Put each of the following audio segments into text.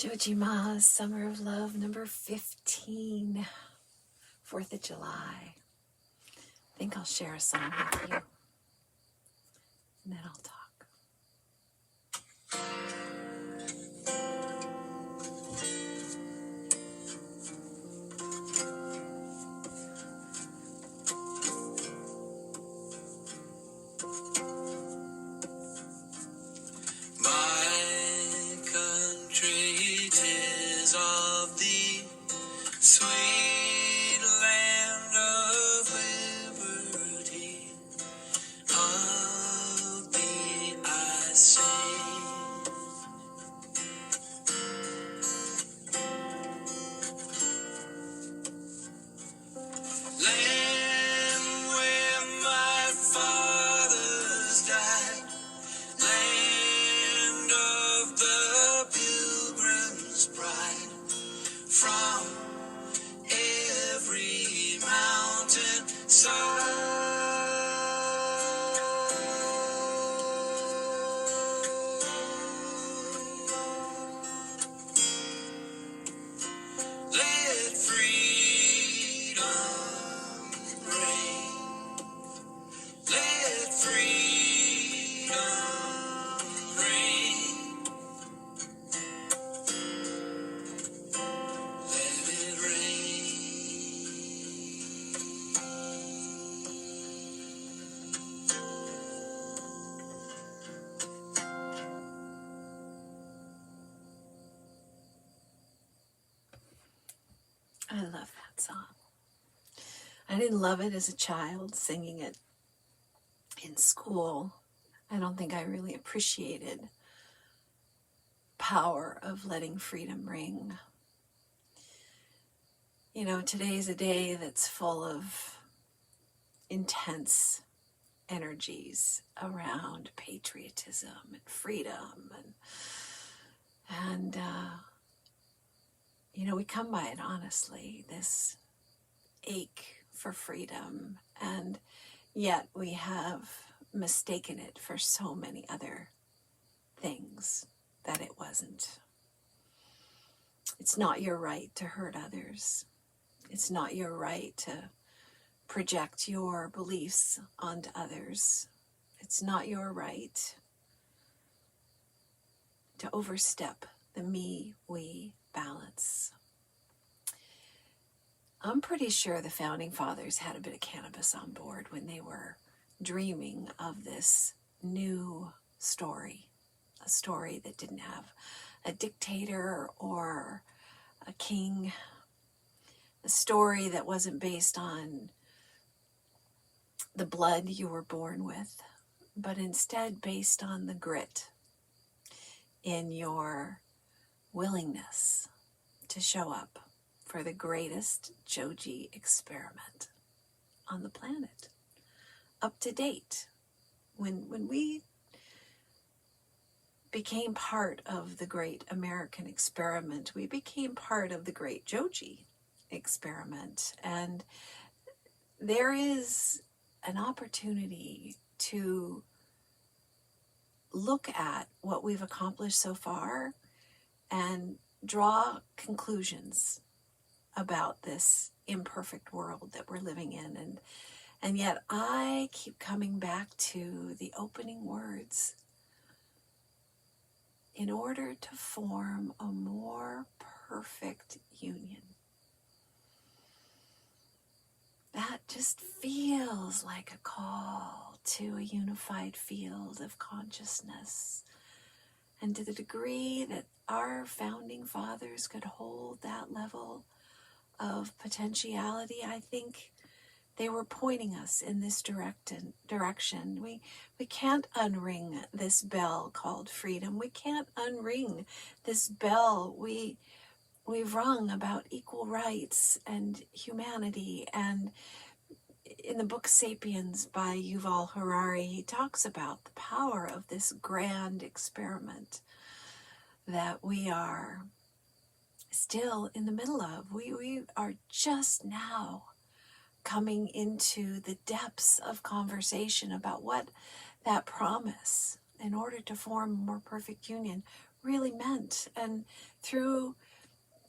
Jojima, Summer of Love, number 15, 4th of July. I think I'll share a song with you, and then I'll talk. My country, 'tis of thee, sweet land of liberty. Of thee I sing. Land where my fathers died, land of the pilgrim's pride. From every mountain side, let freedom reign. Let freedom reign. Let it rain. I love that song. I didn't love it as a child, singing it in school. I don't think I really appreciated power of letting freedom ring. You know, today's a day that's full of intense energies around patriotism and freedom and you know, we come by it honestly, this ache for freedom, and yet we have mistaken it for so many other things that it wasn't. It's not your right to hurt others. It's not your right to project your beliefs onto others. It's not your right to overstep the me-we balance. I'm pretty sure the founding fathers had a bit of cannabis on board when they were dreaming of this new story, a story that didn't have a dictator or a king, a story that wasn't based on the blood you were born with, but instead based on the grit in your willingness to show up for the greatest Joji experiment on the planet. Up to date, when we became part of the great American experiment, we became part of the great Joji experiment. And there is an opportunity to look at what we've accomplished so far and draw conclusions about this imperfect world that we're living in. And yet I keep coming back to the opening words. In order to form a more perfect union. That just feels like a call to a unified field of consciousness. And to the degree that our founding fathers could hold that level of potentiality, I think they were pointing us in this direction. We can't unring this bell called freedom. We can't unring this bell we've rung about equal rights and humanity. And in the book Sapiens by Yuval Harari, he talks about the power of this grand experiment that we are still in the middle of. We are just now coming into the depths of conversation about what that promise, in order to form a more perfect union, really meant. And through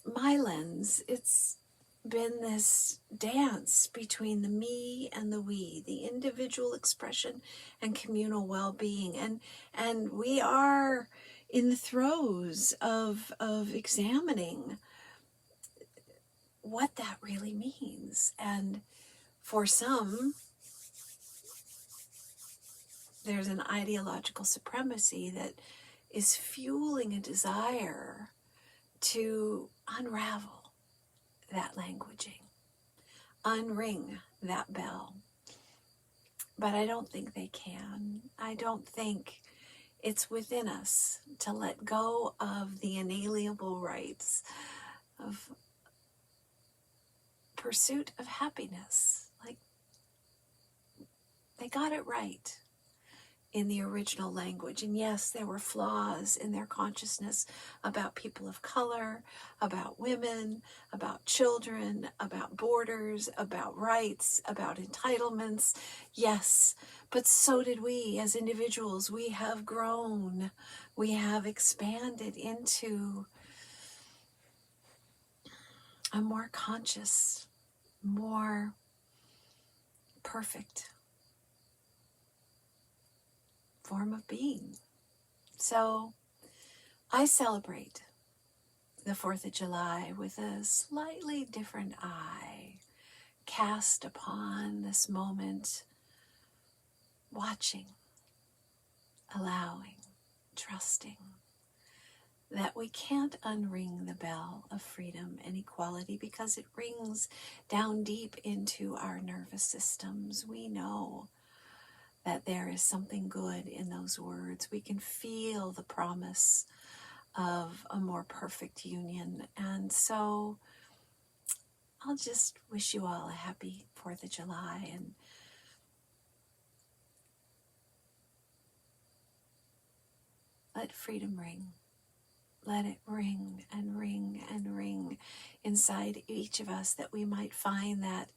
my lens, it's been this dance between the me and the we, the individual expression and communal well-being. And we are in the throes of examining what that really means. And for some, there's an ideological supremacy that is fueling a desire to unravel that languaging, unring that bell. But I don't think they can. I don't think it's within us to let go of the inalienable rights of pursuit of happiness. Like, they got it right in the original language. And yes, there were flaws in their consciousness about people of color, about women, about children, about borders, about rights, about entitlements. Yes, but so did we as individuals. We have grown. We have expanded into a more conscious, more perfect form of being. So I celebrate the 4th of July with a slightly different eye cast upon this moment, watching, allowing, trusting that we can't unring the bell of freedom and equality because it rings down deep into our nervous systems. We know that there is something good in those words. We can feel the promise of a more perfect union. And so I'll just wish you all a happy 4th of July, and let freedom ring. Let it ring and ring and ring inside each of us, that we might find that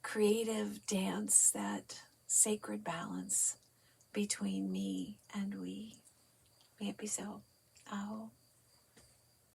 creative dance, that sacred balance between me and we. May it be so. Aho.